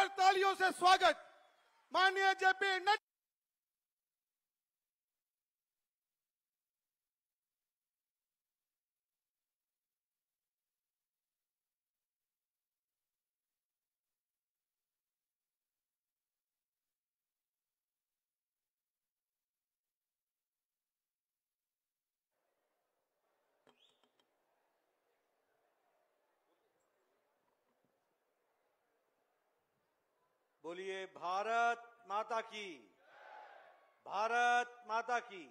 जोरदार तालियों से स्वागत माननीय जेपी नड्डा। बोलिए भारत माता की, भारत माता की,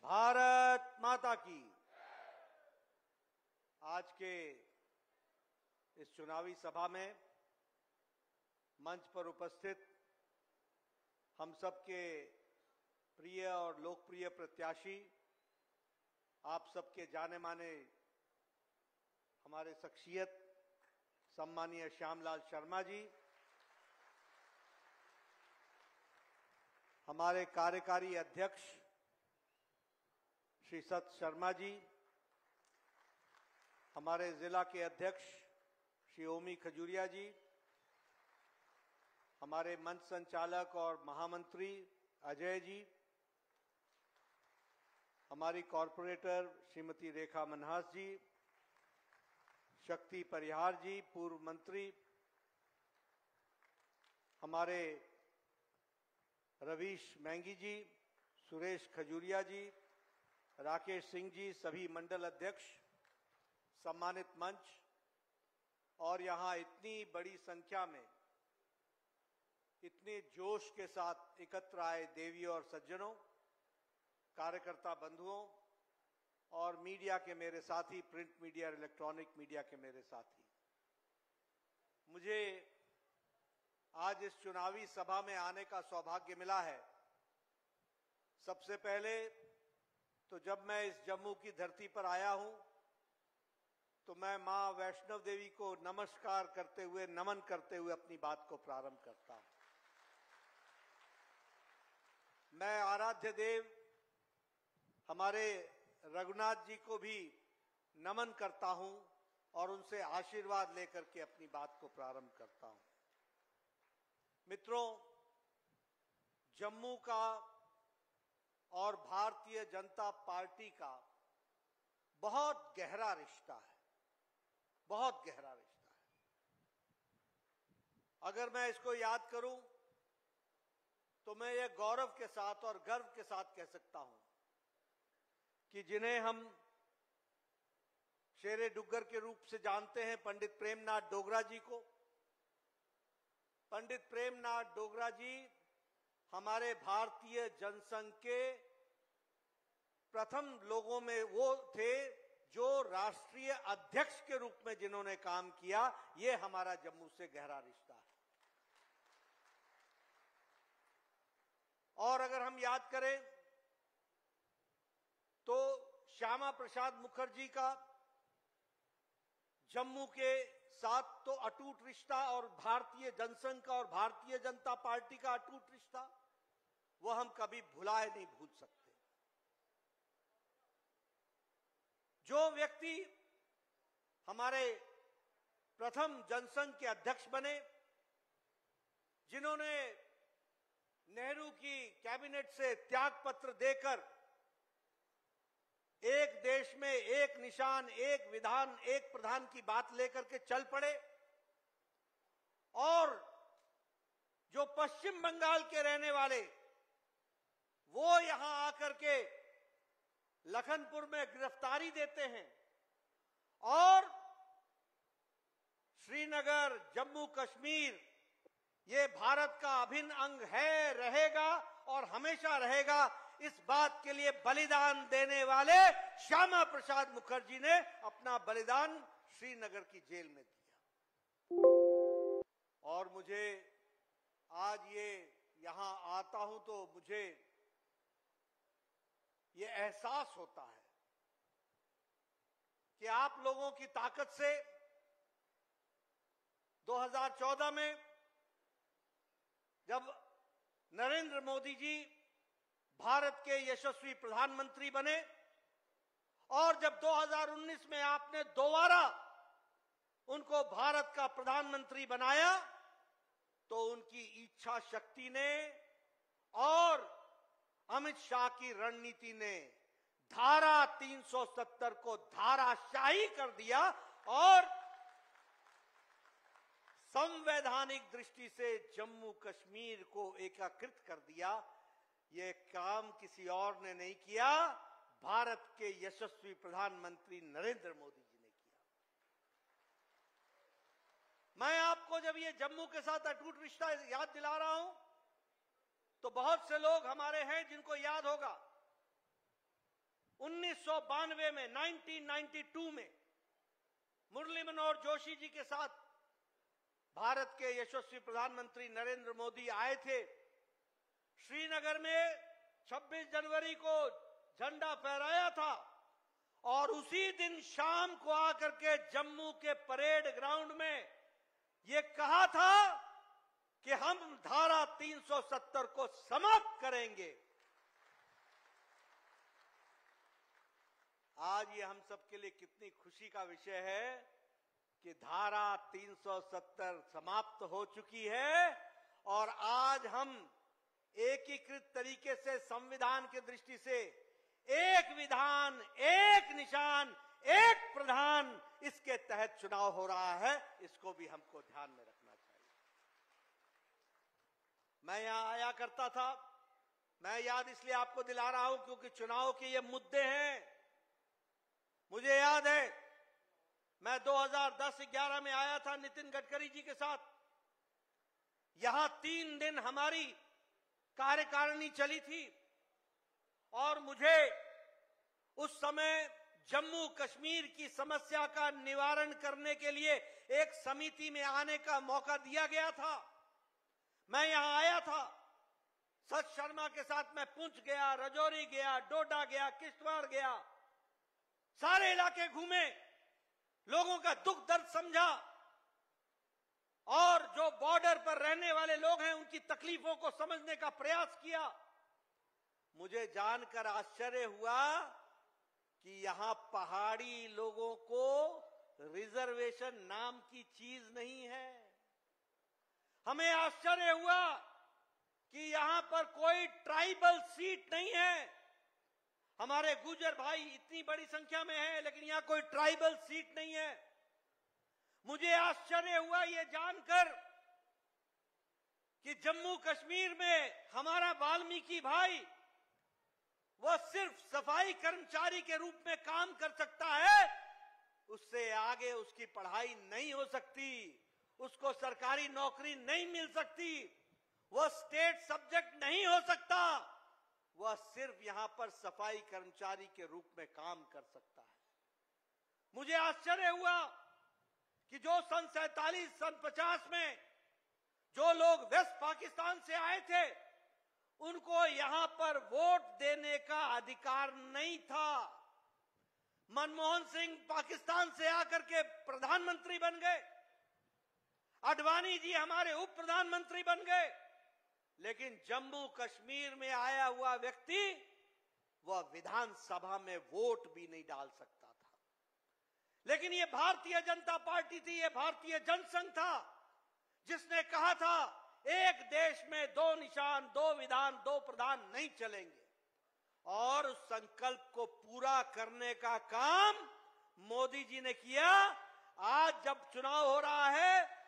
भारत माता की। आज के इस चुनावी सभा में मंच पर उपस्थित हम सबके प्रिय और लोकप्रिय प्रत्याशी, आप सबके जाने माने हमारे शख्सियत सम्मानीय श्यामलाल शर्मा जी, हमारे कार्यकारी अध्यक्ष श्री सत शर्मा जी, हमारे जिला के अध्यक्ष श्री ओमी खजूरिया जी, हमारे मंच संचालक और महामंत्री अजय जी, हमारी कॉरपोरेटर श्रीमती रेखा मनहास जी, शक्ति परिहार जी पूर्व मंत्री, हमारे रवीश मैंगी जी, सुरेश खजूरिया जी, राकेश सिंह जी, सभी मंडल अध्यक्ष, सम्मानित मंच और यहां इतनी बड़ी संख्या में इतने जोश के साथ एकत्र आए देवियों और सज्जनों, कार्यकर्ता बंधुओं और मीडिया के मेरे साथी, प्रिंट मीडिया और इलेक्ट्रॉनिक मीडिया के मेरे साथी, मुझे आज इस चुनावी सभा में आने का सौभाग्य मिला है। सबसे पहले तो जब मैं इस जम्मू की धरती पर आया हूं तो मैं मां वैष्णव देवी को नमस्कार करते हुए, नमन करते हुए अपनी बात को प्रारंभ करता हूं। मैं आराध्य देव हमारे रघुनाथ जी को भी नमन करता हूं और उनसे आशीर्वाद लेकर के अपनी बात को प्रारंभ करता हूं। मित्रों, जम्मू का और भारतीय जनता पार्टी का बहुत गहरा रिश्ता है, बहुत गहरा रिश्ता है। अगर मैं इसको याद करूं तो मैं ये गौरव के साथ और गर्व के साथ कह सकता हूं कि जिन्हें हम शेरे डुग्गर के रूप से जानते हैं, पंडित प्रेमनाथ डोगरा जी को, पंडित प्रेमनाथ डोगरा जी हमारे भारतीय जनसंघ के प्रथम लोगों में वो थे जो राष्ट्रीय अध्यक्ष के रूप में जिन्होंने काम किया। ये हमारा जम्मू से गहरा रिश्ता है। और अगर हम याद करें तो श्यामा प्रसाद मुखर्जी का जम्मू के साथ तो अटूट रिश्ता और भारतीय जनसंघ का और भारतीय जनता पार्टी का अटूट रिश्ता, वो हम कभी भुलाए नहीं भूल सकते। जो व्यक्ति हमारे प्रथम जनसंघ के अध्यक्ष बने, जिन्होंने नेहरू की कैबिनेट से त्याग पत्र देकर एक देश में एक निशान, एक विधान, एक प्रधान की बात लेकर के चल पड़े, और जो पश्चिम बंगाल के रहने वाले वो यहां आकर के लखनपुर में गिरफ्तारी देते हैं और श्रीनगर, जम्मू कश्मीर ये भारत का अभिन्न अंग है, रहेगा और हमेशा रहेगा, इस बात के लिए बलिदान देने वाले श्यामा प्रसाद मुखर्जी ने अपना बलिदान श्रीनगर की जेल में दिया। और मुझे आज ये यहां आता हूं तो मुझे ये एहसास होता है कि आप लोगों की ताकत से 2014 में जब नरेंद्र मोदी जी भारत के यशस्वी प्रधानमंत्री बने और जब 2019 में आपने दोबारा उनको भारत का प्रधानमंत्री बनाया, इच्छा शक्ति ने और अमित शाह की रणनीति ने धारा 370 को धाराशाही कर दिया और संवैधानिक दृष्टि से जम्मू कश्मीर को एकीकृत कर दिया। यह काम किसी और ने नहीं किया, भारत के यशस्वी प्रधानमंत्री नरेंद्र मोदी जी ने किया। मैं आपको जब ये जम्मू के साथ अटूट रिश्ता याद दिला रहा हूं तो बहुत से लोग हमारे हैं जिनको याद होगा 1992 में 1992 में मुरली मनोहर जोशी जी के साथ भारत के यशस्वी प्रधानमंत्री नरेंद्र मोदी आए थे। श्रीनगर में 26 जनवरी को झंडा फहराया था और उसी दिन शाम को आकर के जम्मू के परेड ग्राउंड में यह कहा था कि हम धारा 370 को समाप्त करेंगे। आज ये हम सबके लिए कितनी खुशी का विषय है कि धारा 370 समाप्त हो चुकी है और आज हम एकीकृत तरीके से संविधान की दृष्टि से एक विधान, एक निशान, एक प्रधान, इसके तहत चुनाव हो रहा है। इसको भी हमको ध्यान में रखना चाहिए। मैं यहां आया करता था, मैं याद इसलिए आपको दिला रहा हूं क्योंकि चुनाव के ये मुद्दे हैं। मुझे याद है मैं 2010-11 में आया था नितिन गडकरी जी के साथ। यहां 3 दिन हमारी कार्यकारिणी चली थी और मुझे उस समय जम्मू कश्मीर की समस्या का निवारण करने के लिए एक समिति में आने का मौका दिया गया था। मैं यहां आया था, सच शर्मा के साथ मैं पुंछ गया, राजौरी गया, डोडा गया, किश्तवाड़ गया, सारे इलाके घूमे, लोगों का दुख दर्द समझा और जो बॉर्डर पर रहने वाले लोग हैं उनकी तकलीफों को समझने का प्रयास किया। मुझे जानकर आश्चर्य हुआ कि यहां पहाड़ी लोगों को रिजर्वेशन नाम की चीज नहीं है। हमें आश्चर्य हुआ कि यहां पर कोई ट्राइबल सीट नहीं है। हमारे गुर्जर भाई इतनी बड़ी संख्या में हैं, लेकिन यहां कोई ट्राइबल सीट नहीं है। मुझे आश्चर्य हुआ यह जानकर कि जम्मू कश्मीर में हमारा वाल्मीकि भाई वह सिर्फ सफाई कर्मचारी के रूप में काम कर सकता है, उससे आगे उसकी पढ़ाई नहीं हो सकती, उसको सरकारी नौकरी नहीं मिल सकती, वह स्टेट सब्जेक्ट नहीं हो सकता, वह सिर्फ यहां पर सफाई कर्मचारी के रूप में काम कर सकता है। मुझे आश्चर्य हुआ कि जो सन 47, सन 50 में जो लोग वेस्ट पाकिस्तान से आए थे उनको यहां पर वोट देने का अधिकार नहीं था। मनमोहन सिंह पाकिस्तान से आकर के प्रधानमंत्री बन गए, आडवाणी जी हमारे उप प्रधानमंत्री बन गए, लेकिन जम्मू कश्मीर में आया हुआ व्यक्ति वह विधानसभा में वोट भी नहीं डाल सकता था। लेकिन यह भारतीय जनता पार्टी थी, यह भारतीय जनसंघ था जिसने कहा था एक देश में 2 निशान, 2 विधान, 2 प्रधान नहीं चलेंगे। और उस संकल्प को पूरा करने का काम मोदी जी ने किया। आज जब चुनाव हो रहा है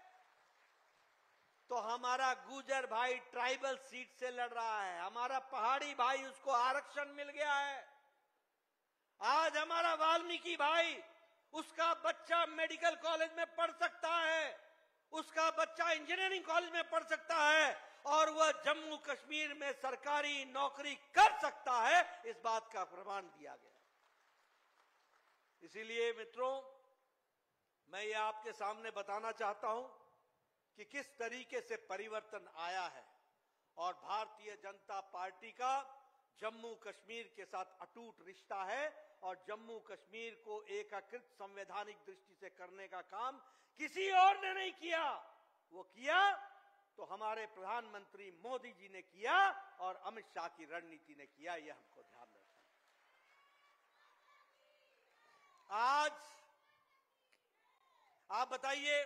तो हमारा गुर्जर भाई ट्राइबल सीट से लड़ रहा है, हमारा पहाड़ी भाई उसको आरक्षण मिल गया है। आज हमारा वाल्मीकि भाई, उसका बच्चा मेडिकल कॉलेज में पढ़ सकता है, उसका बच्चा इंजीनियरिंग कॉलेज में पढ़ सकता है और वह जम्मू कश्मीर में सरकारी नौकरी कर सकता है। इस बात का प्रमाण दिया गया। इसीलिए मित्रों, मैं ये आपके सामने बताना चाहता हूं कि किस तरीके से परिवर्तन आया है और भारतीय जनता पार्टी का जम्मू कश्मीर के साथ अटूट रिश्ता है और जम्मू कश्मीर को एकीकृत संवैधानिक दृष्टि से करने का काम किसी और ने नहीं किया। वो किया तो हमारे प्रधानमंत्री मोदी जी ने किया और अमित शाह की रणनीति ने किया। यह हमको ध्यान रखना है। आज आप बताइए,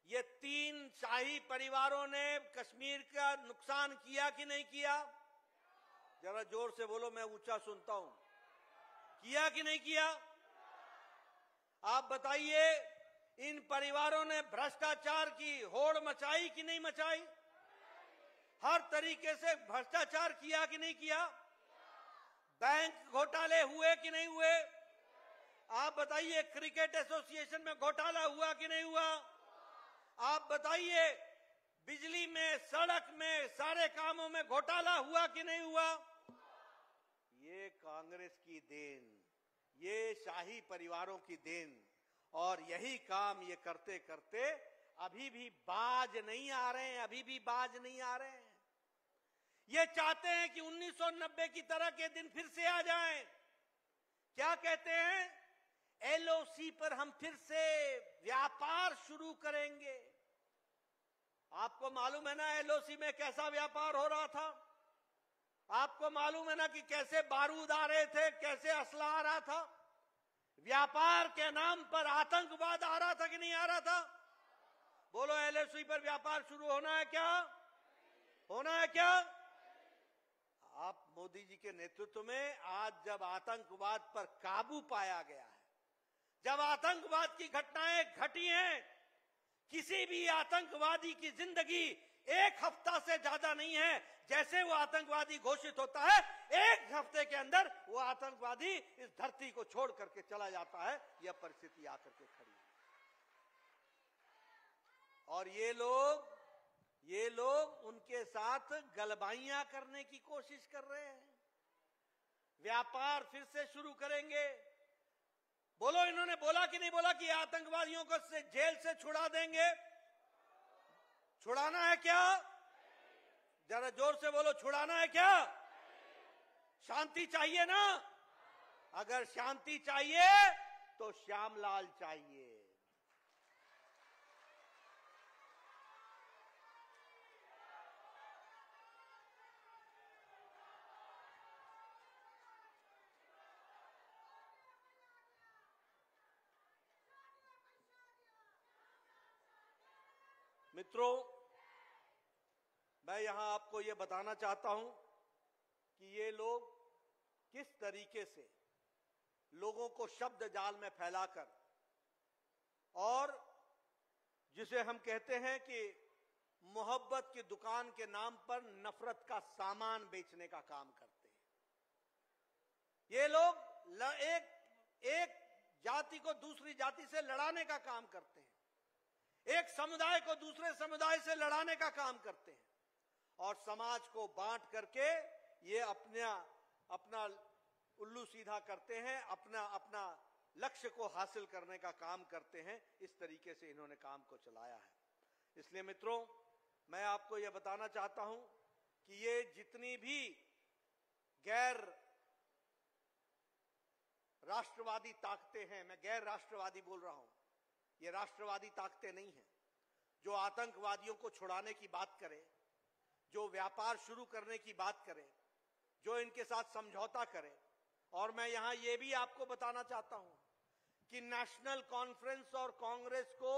ये 3 शाही परिवारों ने कश्मीर का नुकसान किया कि नहीं किया? जरा जोर से बोलो, मैं ऊंचा सुनता हूं। किया कि नहीं किया? आप बताइए, इन परिवारों ने भ्रष्टाचार की होड़ मचाई कि नहीं मचाई? हर तरीके से भ्रष्टाचार किया कि नहीं किया? बैंक घोटाले हुए कि नहीं हुए? आप बताइए, क्रिकेट एसोसिएशन में घोटाला हुआ कि नहीं हुआ? आप बताइए, बिजली में, सड़क में, सारे कामों में घोटाला हुआ कि नहीं हुआ? ये कांग्रेस की देन, ये शाही परिवारों की देन, और यही काम ये करते करते अभी भी बाज नहीं आ रहे हैं, अभी भी बाज नहीं आ रहे हैं। ये चाहते हैं कि 1990 की तरह के दिन फिर से आ जाएं। क्या कहते हैं? एलओसी पर हम फिर से व्यापार शुरू करेंगे। आपको मालूम है ना एलओसी में कैसा व्यापार हो रहा था? आपको मालूम है ना कि कैसे बारूद आ रहे थे, कैसे असला आ रहा था? व्यापार के नाम पर आतंकवाद आ रहा था कि नहीं आ रहा था? बोलो, एलओसी पर व्यापार शुरू होना है क्या? होना है क्या? आप मोदी जी के नेतृत्व में आज जब आतंकवाद पर काबू पाया गया है, जब आतंकवाद की घटनाएं घटी हैं, किसी भी आतंकवादी की जिंदगी 1 हफ्ता से ज्यादा नहीं है। जैसे वो आतंकवादी घोषित होता है, 1 हफ्ते के अंदर वो आतंकवादी इस धरती को छोड़ करके चला जाता है। यह परिस्थिति आकर के खड़ी है। और ये लोग उनके साथ गलबाइयां करने की कोशिश कर रहे हैं। व्यापार फिर से शुरू करेंगे। बोलो, इन्होंने बोला कि नहीं बोला कि आतंकवादियों को जेल से छुड़ा देंगे? छुड़ाना है क्या? जरा जोर से बोलो, छुड़ाना है क्या? शांति चाहिए ना? अगर शांति चाहिए तो श्यामलाल चाहिए। मित्रों, मैं यहां आपको यह बताना चाहता हूं कि ये लोग किस तरीके से लोगों को शब्द जाल में फैलाकर, और जिसे हम कहते हैं कि मोहब्बत की दुकान के नाम पर नफरत का सामान बेचने का काम करते हैं। ये लोग एक जाति को दूसरी जाति से लड़ाने का काम करते हैं, एक समुदाय को दूसरे समुदाय से लड़ाने का काम करते हैं, और समाज को बांट करके ये अपना उल्लू सीधा करते हैं, अपना लक्ष्य को हासिल करने का काम करते हैं। इस तरीके से इन्होंने काम को चलाया है। इसलिए मित्रों, मैं आपको यह बताना चाहता हूं कि ये जितनी भी गैर राष्ट्रवादी ताकतें हैं, मैं गैर राष्ट्रवादी बोल रहा हूं, ये राष्ट्रवादी ताकतें नहीं हैं, जो आतंकवादियों को छुड़ाने की बात करें, जो व्यापार शुरू करने की बात करें, जो इनके साथ समझौता करें। और मैं यहां यह भी आपको बताना चाहता हूं कि नेशनल कॉन्फ्रेंस और कांग्रेस को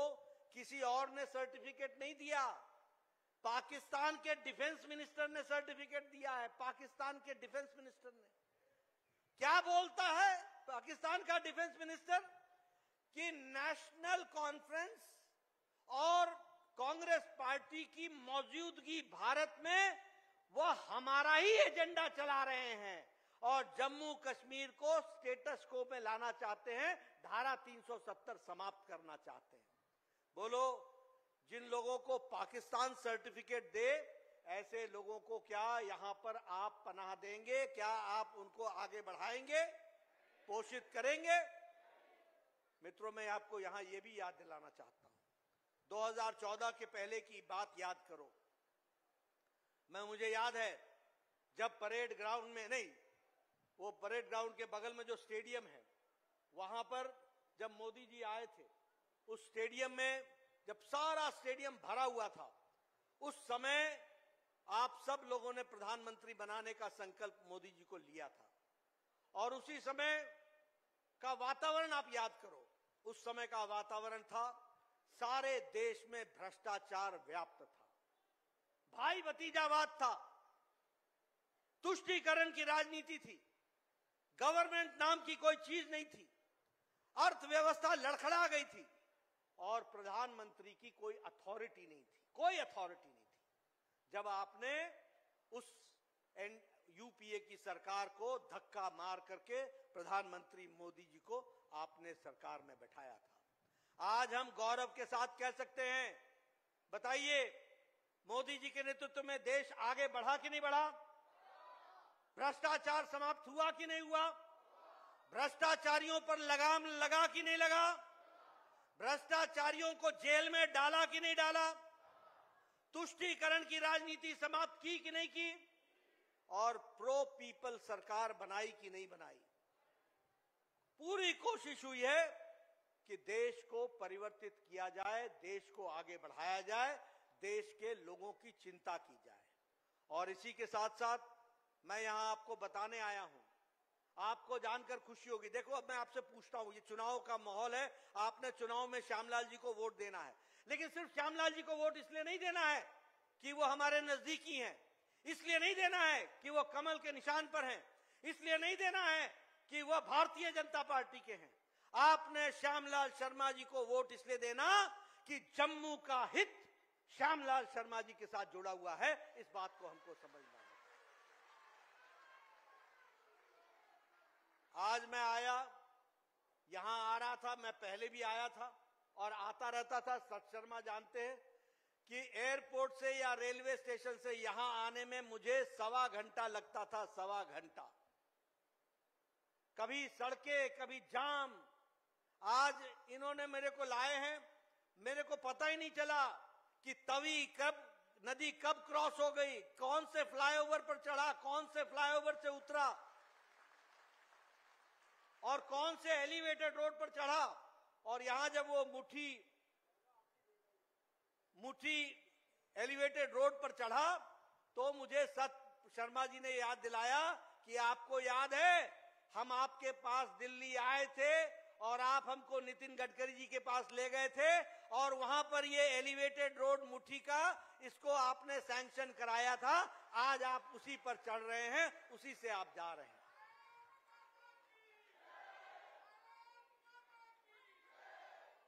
किसी और ने सर्टिफिकेट नहीं दिया, पाकिस्तान के डिफेंस मिनिस्टर ने सर्टिफिकेट दिया है। पाकिस्तान के डिफेंस मिनिस्टर ने क्या बोलता है? पाकिस्तान का डिफेंस मिनिस्टर कि नेशनल कॉन्फ्रेंस और कांग्रेस पार्टी की मौजूदगी भारत में वो हमारा ही एजेंडा चला रहे हैं और जम्मू कश्मीर को स्टेटस को में लाना चाहते हैं, धारा 370 समाप्त करना चाहते हैं। बोलो, जिन लोगों को पाकिस्तान सर्टिफिकेट दे, ऐसे लोगों को क्या यहां पर आप पनाह देंगे? क्या आप उनको आगे बढ़ाएंगे, पोषित करेंगे? मित्रों, मैं आपको यहां यह भी याद दिलाना चाहता हूं, 2014 के पहले की बात याद करो। मुझे याद है जब परेड ग्राउंड में, नहीं, वो परेड ग्राउंड के बगल में जो स्टेडियम है, वहां पर जब मोदी जी आए थे, उस स्टेडियम में जब सारा स्टेडियम भरा हुआ था, उस समय आप सब लोगों ने प्रधानमंत्री बनाने का संकल्प मोदी जी को लिया था। और उसी समय का वातावरण आप याद करो, उस समय का वातावरण था सारे देश में भ्रष्टाचार व्याप्त था, भाई भतीजावाद था, तुष्टीकरण की राजनीति थी, गवर्नमेंट नाम की कोई चीज नहीं थी, अर्थव्यवस्था लड़खड़ा गई थी और प्रधानमंत्री की कोई अथॉरिटी नहीं थी, कोई अथॉरिटी नहीं थी। जब आपने उस यूपीए की सरकार को धक्का मार करके प्रधानमंत्री मोदी जी को आपने सरकार में बैठाया था, आज हम गौरव के साथ कह सकते हैं, बताइए मोदी जी के नेतृत्व में देश आगे बढ़ा कि नहीं बढ़ा? भ्रष्टाचार समाप्त हुआ कि नहीं हुआ? भ्रष्टाचारियों पर लगाम लगा कि नहीं लगा? भ्रष्टाचारियों को जेल में डाला कि नहीं डाला? तुष्टीकरण की राजनीति समाप्त की कि नहीं की? और प्रो पीपल सरकार बनाई कि नहीं बनाई? पूरी कोशिश हुई है कि देश को परिवर्तित किया जाए, देश को आगे बढ़ाया जाए, देश के लोगों की चिंता की जाए। और इसी के साथ साथ मैं यहां आपको बताने आया हूं, आपको जानकर खुशी होगी। देखो, अब मैं आपसे पूछता हूं, ये चुनाव का माहौल है, आपने चुनाव में श्यामलाल जी को वोट देना है, लेकिन सिर्फ श्यामलाल जी को वोट इसलिए नहीं देना है कि वो हमारे नजदीकी हैं, इसलिए नहीं देना है कि वो कमल के निशान पर हैं, इसलिए नहीं देना है कि वह भारतीय जनता पार्टी के हैं। आपने श्यामलाल शर्मा जी को वोट इसलिए देना कि जम्मू का हित श्यामलाल शर्मा जी के साथ जुड़ा हुआ है, इस बात को हमको समझना है। आज मैं आया, यहां आ रहा था, मैं पहले भी आया था और आता रहता था। सत शर्मा जानते हैं कि एयरपोर्ट से या रेलवे स्टेशन से यहां आने में मुझे 1.25 घंटा लगता था, 1.25 घंटा। कभी सड़कें, कभी जाम। आज इन्होंने मेरे को लाए हैं, मेरे को पता ही नहीं चला कि तवी कब, नदी कब क्रॉस हो गई, कौन से फ्लाईओवर पर चढ़ा, कौन से फ्लाईओवर से उतरा और कौन से एलिवेटेड रोड पर चढ़ा। और यहां जब वो मुठी एलिवेटेड रोड पर चढ़ा तो मुझे सत शर्मा जी ने याद दिलाया कि आपको याद है हम आपके पास दिल्ली आए थे और आप हमको नितिन गडकरी जी के पास ले गए थे और वहां पर ये एलिवेटेड रोड मुठी का, इसको आपने सैंक्शन कराया था। आज आप उसी पर चढ़ रहे हैं, उसी से आप जा रहे हैं।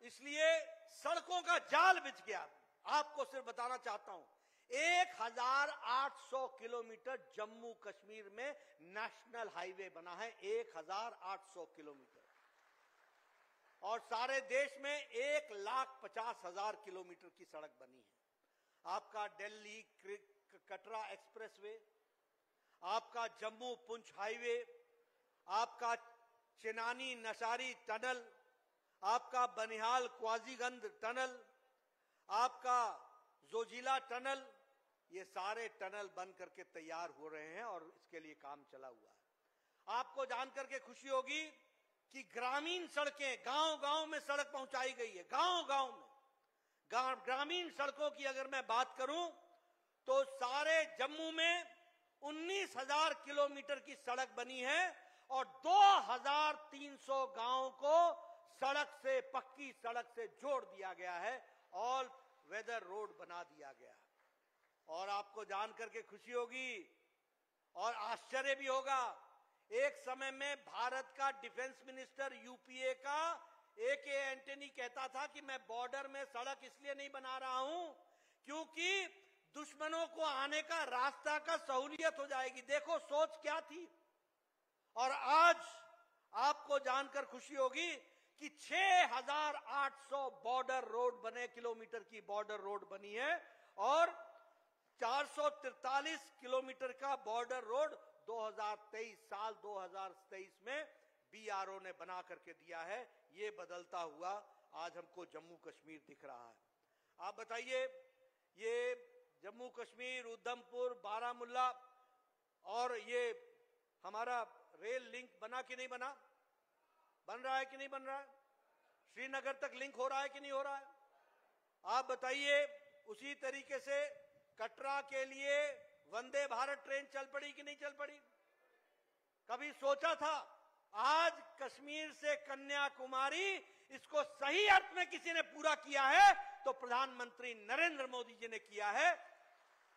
इसलिए सड़कों का जाल बिछ गया। आपको सिर्फ बताना चाहता हूं, 1800 किलोमीटर जम्मू कश्मीर में नेशनल हाईवे बना है, 1800 किलोमीटर। और सारे देश में 1,50,000 किलोमीटर की सड़क बनी है। आपका दिल्ली कटरा एक्सप्रेसवे, आपका जम्मू पुंछ हाईवे, आपका चिनानी नशारी टनल, आपका बनिहाल क्वाजीगंज टनल, आपका जोजिला टनल, ये सारे टनल बन करके तैयार हो रहे हैं और इसके लिए काम चला हुआ है। आपको जानकर के खुशी होगी कि ग्रामीण सड़कें, गांव-गांव में सड़क पहुंचाई गई है। गांव-गांव में ग्रामीण सड़कों की अगर मैं बात करूं तो सारे जम्मू में 19,000 किलोमीटर की सड़क बनी है और 2,300 गांव को सड़क से, पक्की सड़क से जोड़ दिया गया है, ऑल वेदर रोड बना दिया गया। और आपको जानकर के खुशी होगी और आश्चर्य भी होगा, एक समय में भारत का डिफेंस मिनिस्टर यूपीए का AK एंटनी कहता था कि मैं बॉर्डर में सड़क इसलिए नहीं बना रहा हूं क्योंकि दुश्मनों को आने का रास्ता का सहूलियत हो जाएगी। देखो सोच क्या थी। और आज आपको जानकर खुशी होगी कि 6,800 बॉर्डर रोड बने, किलोमीटर की बॉर्डर रोड बनी है और 443 किलोमीटर का बॉर्डर रोड 2023 में BRO ने बना करके दिया है। ये बदलता हुआ आज हमको जम्मू कश्मीर दिख रहा है। आप बताइए, ये जम्मू कश्मीर, उधमपुर, बारामुल्ला और ये हमारा रेल लिंक बना कि नहीं बना? बन रहा है कि नहीं बन रहा है? श्रीनगर तक लिंक हो रहा है कि नहीं हो रहा है? आप बताइए, उसी तरीके से कटरा के लिए वंदे भारत ट्रेन चल पड़ी कि नहीं चल पड़ी? कभी सोचा था? आज कश्मीर से कन्याकुमारी, इसको सही अर्थ में किसी ने पूरा किया है तो प्रधानमंत्री नरेंद्र मोदी जी ने किया है।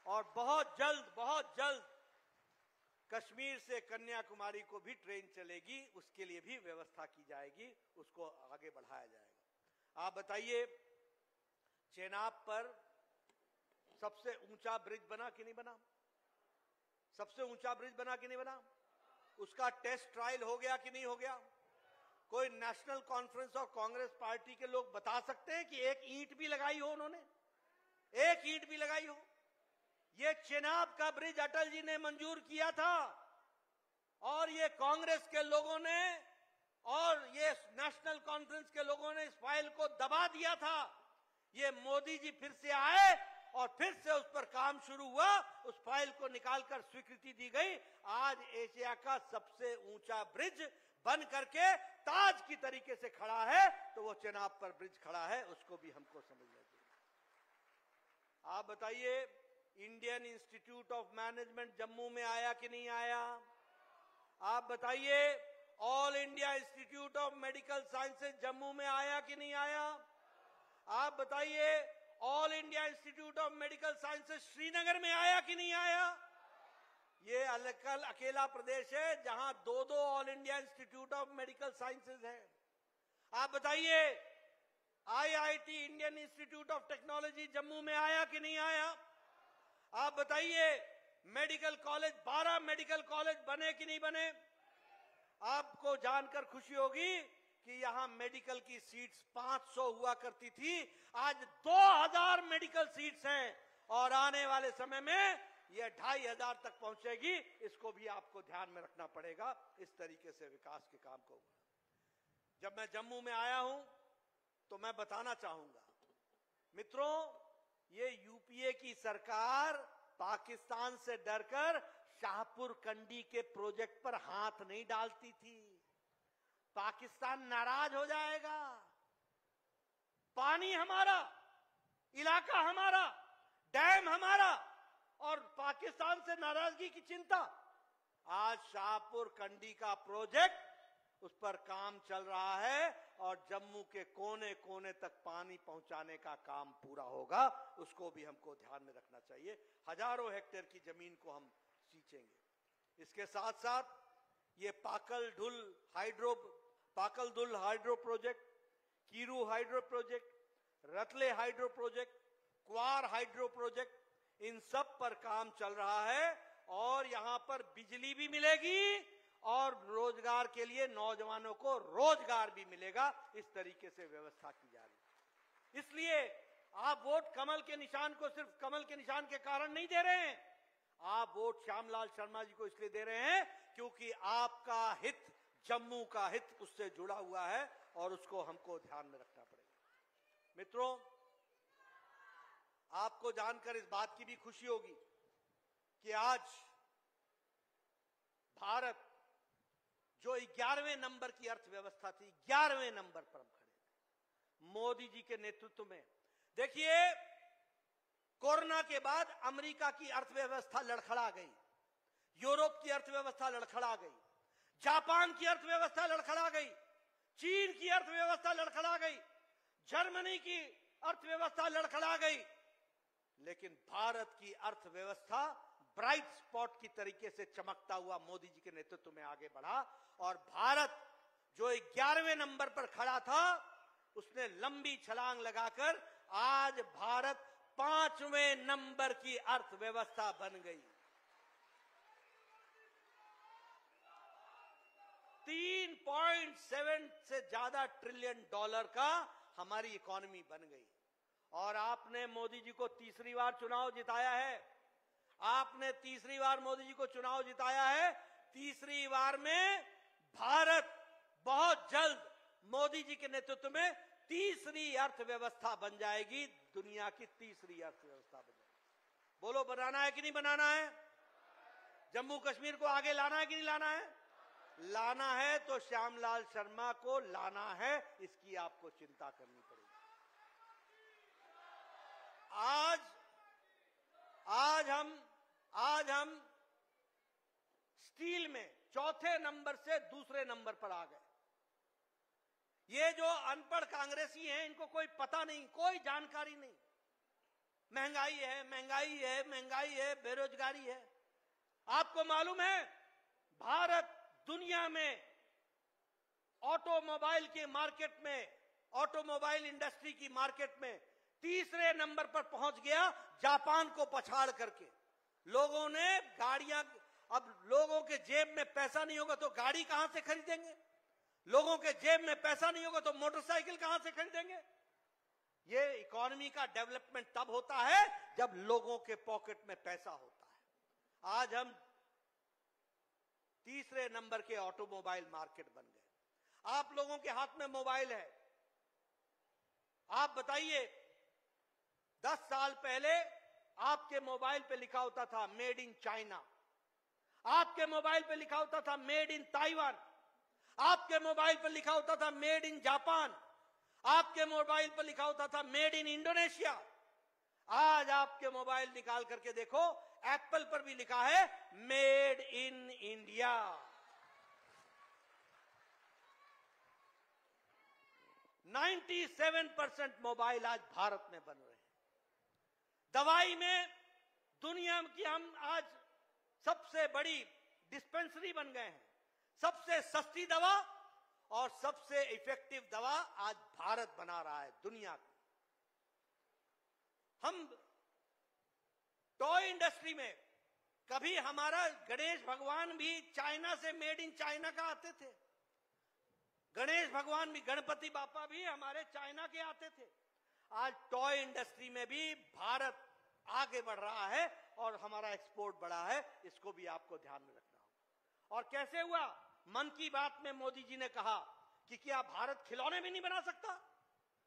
और बहुत जल्द कश्मीर से कन्याकुमारी को भी ट्रेन चलेगी, उसके लिए भी व्यवस्था की जाएगी, उसको आगे बढ़ाया जाएगा। आप बताइए, चेनाब पर सबसे ऊंचा ब्रिज बना कि नहीं बना? सबसे ऊंचा ब्रिज बना कि नहीं बना? उसका टेस्ट ट्रायल हो गया कि नहीं हो गया? कोई नेशनल कॉन्फ्रेंस और कांग्रेस पार्टी के लोग बता सकते हैं कि एक ईंट भी लगाई हो उन्होंने? एक ईंट भी लगाई हो? ये चेनाब का ब्रिज अटल जी ने मंजूर किया था और ये कांग्रेस के लोगों ने और ये नेशनल कॉन्फ्रेंस के लोगों ने इस फाइल को दबा दिया था। ये मोदी जी फिर से आए और फिर से उस पर काम शुरू हुआ, उस फाइल को निकालकर स्वीकृति दी गई। आज एशिया का सबसे ऊंचा ब्रिज बन करके ताज की तरीके से खड़ा है, तो वो चेनाब पर ब्रिज खड़ा है, उसको भी हमको समझना चाहिए। आप बताइए, Indian institute of management Jammu में आया कि नहीं आया? आप बताइए, all India institute of medical sciences Jammu में आया कि नहीं आया? आप बताइए, all India institute of medical sciences Srinagar में आया कि नहीं आया? ये अकेला प्रदेश है जहां दो all India institute of medical sciences है। आप बताइए, IIT Indian institute of technology Jammu में आया कि नहीं आया? आप बताइए, मेडिकल कॉलेज 12 मेडिकल कॉलेज बने कि नहीं बने? आपको जानकर खुशी होगी कि यहां मेडिकल की सीट्स 500 हुआ करती थी, आज 2000 मेडिकल सीट्स हैं और आने वाले समय में यह 2500 तक पहुंचेगी। इसको भी आपको ध्यान में रखना पड़ेगा। इस तरीके से विकास के काम को। जब मैं जम्मू में आया हूं तो मैं बताना चाहूंगा मित्रों, ये यूपीए की सरकार पाकिस्तान से डरकर शाहपुर कंडी के प्रोजेक्ट पर हाथ नहीं डालती थी। पाकिस्तान नाराज हो जाएगा। पानी हमारा, इलाका हमारा, डैम हमारा और पाकिस्तान से नाराजगी की चिंता। आज शाहपुर कंडी का प्रोजेक्ट, उस पर काम चल रहा है और जम्मू के कोने कोने तक पानी पहुंचाने का काम पूरा होगा। उसको भी हमको ध्यान में रखना चाहिए। हजारों हेक्टेयर की जमीन को हम सींचेंगे। इसके साथ साथ ये Pakal Dul hydro project, Kiru hydro project, Ratle hydro project, Kwar hydro project, इन सब पर काम चल रहा है और यहां पर बिजली भी मिलेगी और रोजगार के लिए नौजवानों को रोजगार भी मिलेगा। इस तरीके से व्यवस्था की जा रही है। इसलिए आप वोट कमल के निशान को सिर्फ कमल के निशान के कारण नहीं दे रहे हैं, आप वोट श्यामलाल शर्मा जी को इसलिए दे रहे हैं क्योंकि आपका हित, जम्मू का हित उससे जुड़ा हुआ है और उसको हमको ध्यान में रखना पड़ेगा। मित्रों, आपको जानकर इस बात की भी खुशी होगी कि आज भारत जो 11वें नंबर की अर्थव्यवस्था थी, 11वें नंबर पर हम खड़े थे मोदी जी के नेतृत्व में। देखिए, कोरोना के बाद अमेरिका की अर्थव्यवस्था लड़खड़ा गई, यूरोप की अर्थव्यवस्था लड़खड़ा गई, जापान की अर्थव्यवस्था लड़खड़ा गई, चीन की अर्थव्यवस्था लड़खड़ा गई, जर्मनी की अर्थव्यवस्था लड़खड़ा गई, लेकिन भारत की अर्थव्यवस्था ब्राइट स्पॉट की तरीके से चमकता हुआ मोदी जी के नेतृत्व में आगे बढ़ा और भारत जो 11वें नंबर पर खड़ा था, उसने लंबी छलांग लगाकर आज भारत 5वें नंबर की अर्थव्यवस्था बन गई। 3.7 से ज्यादा ट्रिलियन डॉलर का हमारी इकोनॉमी बन गई। और आपने मोदी जी को तीसरी बार चुनाव जिताया है। आपने तीसरी बार मोदी जी को चुनाव जिताया है। तीसरी बार में भारत बहुत जल्द मोदी जी के नेतृत्व में तीसरी अर्थव्यवस्था बन जाएगी, दुनिया की तीसरी अर्थव्यवस्था बन जाएगी। बोलो, बनाना है कि नहीं बनाना है? जम्मू कश्मीर को आगे लाना है कि नहीं लाना है? लाना है तो श्यामलाल शर्मा को लाना है, इसकी आपको चिंता करनी पड़ेगी। आज हम स्टील में चौथे नंबर से दूसरे नंबर पर आ गए। ये जो अनपढ़ कांग्रेसी हैं, इनको कोई पता नहीं, कोई जानकारी नहीं। महंगाई है, महंगाई है, महंगाई है, बेरोजगारी है। आपको मालूम है भारत दुनिया में ऑटोमोबाइल के मार्केट में, ऑटोमोबाइल इंडस्ट्री की मार्केट में तीसरे नंबर पर पहुंच गया, जापान को पछाड़ करके। लोगों ने गाड़ियां, अब लोगों के जेब में पैसा नहीं होगा तो गाड़ी कहां से खरीदेंगे? लोगों के जेब में पैसा नहीं होगा तो मोटरसाइकिल कहां से खरीदेंगे? ये इकोनॉमी का डेवलपमेंट तब होता है जब लोगों के पॉकेट में पैसा होता है। आज हम तीसरे नंबर के ऑटोमोबाइल मार्केट बन गए। आप लोगों के हाथ में मोबाइल है। आप बताइए 10 साल पहले आपके मोबाइल पे लिखा होता था मेड इन चाइना, आपके मोबाइल पे लिखा होता था मेड इन ताइवान, आपके मोबाइल पर लिखा होता था मेड इन जापान, आपके मोबाइल पर लिखा होता था मेड इन इंडोनेशिया। आज आपके मोबाइल निकाल करके देखो, एप्पल पर भी लिखा है मेड इन इंडिया। %97 मोबाइल आज भारत में बन रहे हैं। दवाई में दुनिया की हम आज सबसे बड़ी डिस्पेंसरी बन गए हैं। सबसे सस्ती दवा और सबसे इफेक्टिव दवा आज भारत बना रहा है दुनिया की। हम टॉय इंडस्ट्री में, कभी हमारा गणेश भगवान भी चाइना से मेड इन चाइना का आते थे। गणेश भगवान भी, गणपति बापा भी हमारे चाइना के आते थे। आज टॉय इंडस्ट्री में भी भारत आगे बढ़ रहा है और हमारा एक्सपोर्ट बढ़ा है। इसको भी आपको ध्यान में रखना होगा। और कैसे हुआ? मन की बात में मोदी जी ने कहा कि क्या भारत खिलौने भी नहीं बना सकता?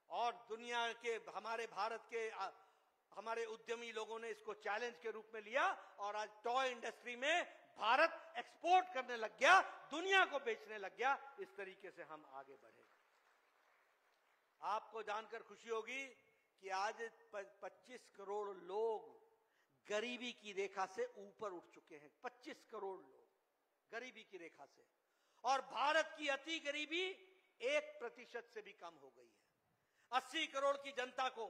और दुनिया के, हमारे भारत के हमारे उद्यमी लोगों ने इसको चैलेंज के रूप में लिया और आज टॉय इंडस्ट्री में भारत एक्सपोर्ट करने लग गया, दुनिया को बेचने लग गया। इस तरीके से हम आगे बढ़े। आपको जानकर खुशी होगी कि आज 25 करोड़ लोग गरीबी की रेखा से ऊपर उठ चुके हैं। 25 करोड़ लोग गरीबी की रेखा से, और भारत की अति गरीबी 1% से भी कम हो गई है। 80 करोड़ की जनता को,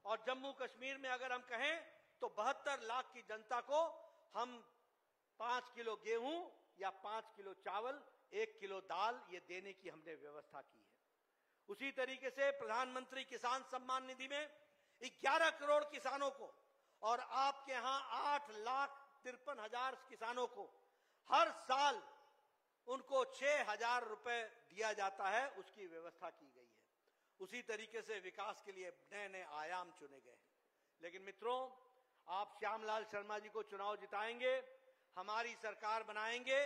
और जम्मू कश्मीर में अगर हम कहें तो 72 लाख की जनता को हम 5 किलो गेहूं या 5 किलो चावल, 1 किलो दाल, ये देने की हमने व्यवस्था की है। उसी तरीके से प्रधानमंत्री किसान सम्मान निधि में 11 करोड़ किसानों को और आपके यहां 8,53,000 किसानों को हर साल उनको 6,000 रुपए दिया जाता है, उसकी व्यवस्था की गई है। उसी तरीके से विकास के लिए नए नए आयाम चुने गए हैं। लेकिन मित्रों, आप श्यामलाल शर्मा जी को चुनाव जिताएंगे, हमारी सरकार बनाएंगे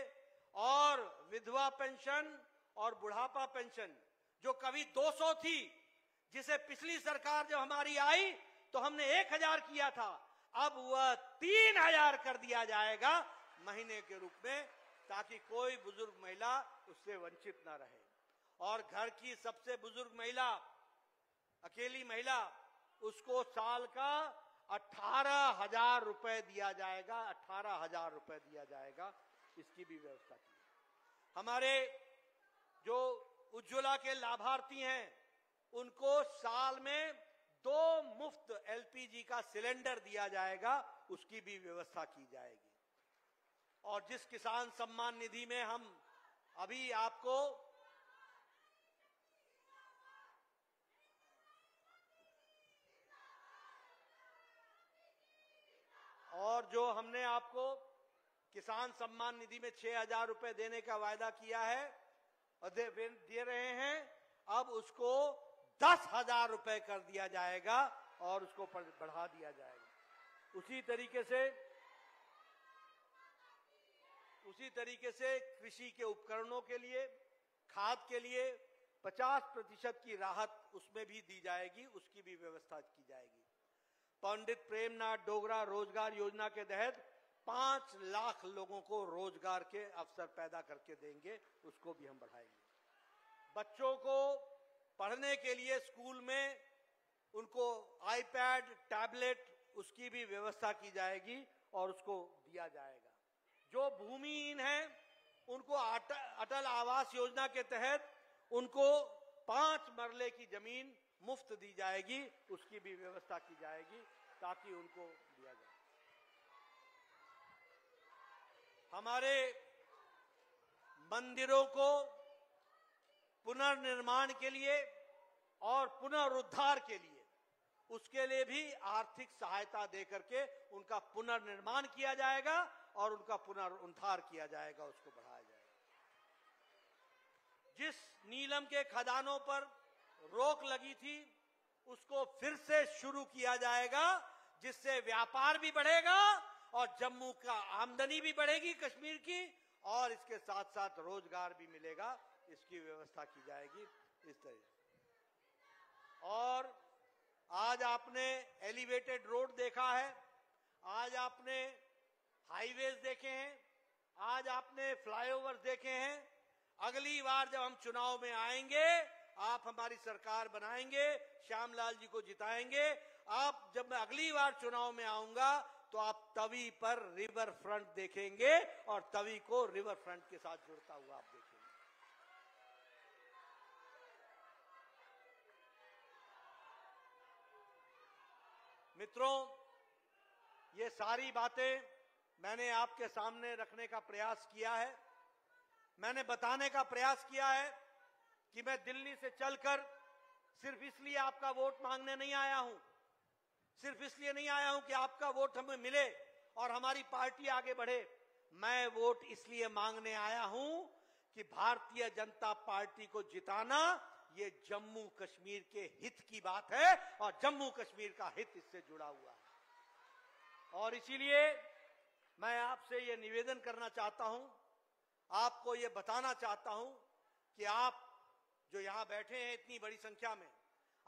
और विधवा पेंशन और बुढ़ापा पेंशन जो कभी 200 थी, जिसे पिछली सरकार जब हमारी आई तो हमने 1,000 किया था, अब वह 3,000 कर दिया जाएगा महीने के रूप में, ताकि कोई बुजुर्ग महिला उससे वंचित ना रहे। और घर की सबसे बुजुर्ग महिला, अकेली महिला, उसको साल का 18,000 रुपए दिया जाएगा। 18,000 रुपए दिया जाएगा, इसकी भी व्यवस्था की। हमारे जो उज्ज्वला के लाभार्थी हैं, उनको साल में 2 मुफ्त एलपीजी का सिलेंडर दिया जाएगा, उसकी भी व्यवस्था की जाएगी। और जिस किसान सम्मान निधि में हम अभी आपको और जो हमने आपको किसान सम्मान निधि में 6,000 रुपए देने का वायदा किया है और दे रहे हैं, अब उसको 10,000 रुपए कर दिया जाएगा और उसको बढ़ा दिया जाएगा। उसी तरीके से कृषि के उपकरणों के लिए, खाद के लिए 50% की राहत उसमें भी दी जाएगी, उसकी भी व्यवस्था की जाएगी। पंडित प्रेमनाथ डोगरा रोजगार योजना के तहत 5 लाख लोगों को रोजगार के अवसर पैदा करके देंगे, उसको भी हम बढ़ाएंगे। बच्चों को पढ़ने के लिए स्कूल में उनको आईपैड, टैबलेट, उसकी भी व्यवस्था की जाएगी और उसको दिया जाएगा। जो भूमिहीन हैं, उनको अटल आवास योजना के तहत उनको 5 मरले की जमीन मुफ्त दी जाएगी, उसकी भी व्यवस्था की जाएगी ताकि उनको दिया जाए। हमारे मंदिरों को पुनर्निर्माण के लिए और पुनरुद्धार के लिए, उसके लिए भी आर्थिक सहायता देकर के उनका पुनर्निर्माण किया जाएगा और उनका पुनरुद्धार किया जाएगा, उसको बढ़ाया जाएगा। जिस नीलम के खदानों पर रोक लगी थी उसको फिर से शुरू किया जाएगा, जिससे व्यापार भी बढ़ेगा और जम्मू का आमदनी भी बढ़ेगी कश्मीर की, और इसके साथ साथ रोजगार भी मिलेगा, इसकी व्यवस्था की जाएगी इस तरह। और आज आपने एलिवेटेड रोड देखा है, आज आपने हाईवेज देखे हैं, आज आपने फ्लाईओवर देखे हैं। अगली बार जब हम चुनाव में आएंगे, आप हमारी सरकार बनाएंगे, श्यामलाल जी को जिताएंगे। आप जब मैं अगली बार चुनाव में आऊंगा तो आप तवी पर रिवर फ्रंट देखेंगे और तवी को रिवर फ्रंट के साथ जुड़ता हुआ आप देखेंगे। मित्रों, ये सारी बातें मैंने आपके सामने रखने का प्रयास किया है। मैंने बताने का प्रयास किया है कि मैं दिल्ली से चलकर सिर्फ इसलिए आपका वोट मांगने नहीं आया हूं, सिर्फ इसलिए नहीं आया हूं कि आपका वोट हमें मिले और हमारी पार्टी आगे बढ़े। मैं वोट इसलिए मांगने आया हूं कि भारतीय जनता पार्टी को जिताना ये जम्मू कश्मीर के हित की बात है और जम्मू कश्मीर का हित इससे जुड़ा हुआ है। और इसीलिए मैं आपसे ये निवेदन करना चाहता हूं, आपको ये बताना चाहता हूं कि आप जो यहां बैठे हैं इतनी बड़ी संख्या में,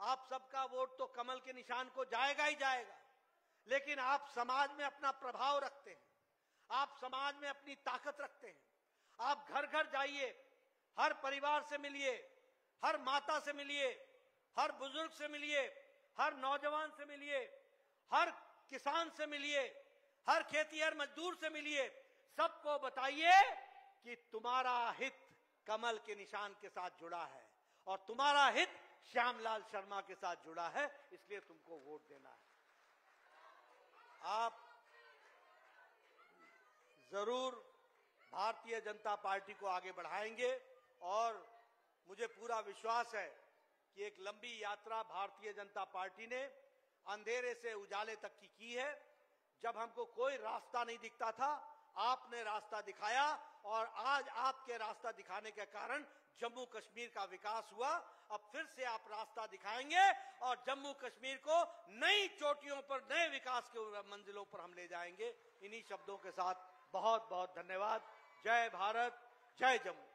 आप सबका वोट तो कमल के निशान को जाएगा ही जाएगा, लेकिन आप समाज में अपना प्रभाव रखते हैं, आप समाज में अपनी ताकत रखते हैं। आप घर घर जाइए, हर परिवार से मिलिए, हर माता से मिलिए, हर बुजुर्ग से मिलिए, हर नौजवान से मिलिए, हर किसान से मिलिए, हर खेतिहर मजदूर से मिलिए। सबको बताइए कि तुम्हारा हित कमल के निशान के साथ जुड़ा है और तुम्हारा हित श्यामलाल शर्मा के साथ जुड़ा है, इसलिए तुमको वोट देना है। आप जरूर भारतीय जनता पार्टी को आगे बढ़ाएंगे और मुझे पूरा विश्वास है कि एक लंबी यात्रा भारतीय जनता पार्टी ने अंधेरे से उजाले तक की है। जब हमको कोई रास्ता नहीं दिखता था, आपने रास्ता दिखाया और आज आपके रास्ता दिखाने के कारण जम्मू कश्मीर का विकास हुआ। अब फिर से आप रास्ता दिखाएंगे और जम्मू कश्मीर को नई चोटियों पर, नए विकास के मंजिलों पर हम ले जाएंगे। इन्हीं शब्दों के साथ बहुत बहुत धन्यवाद। जय भारत, जय जम्मू।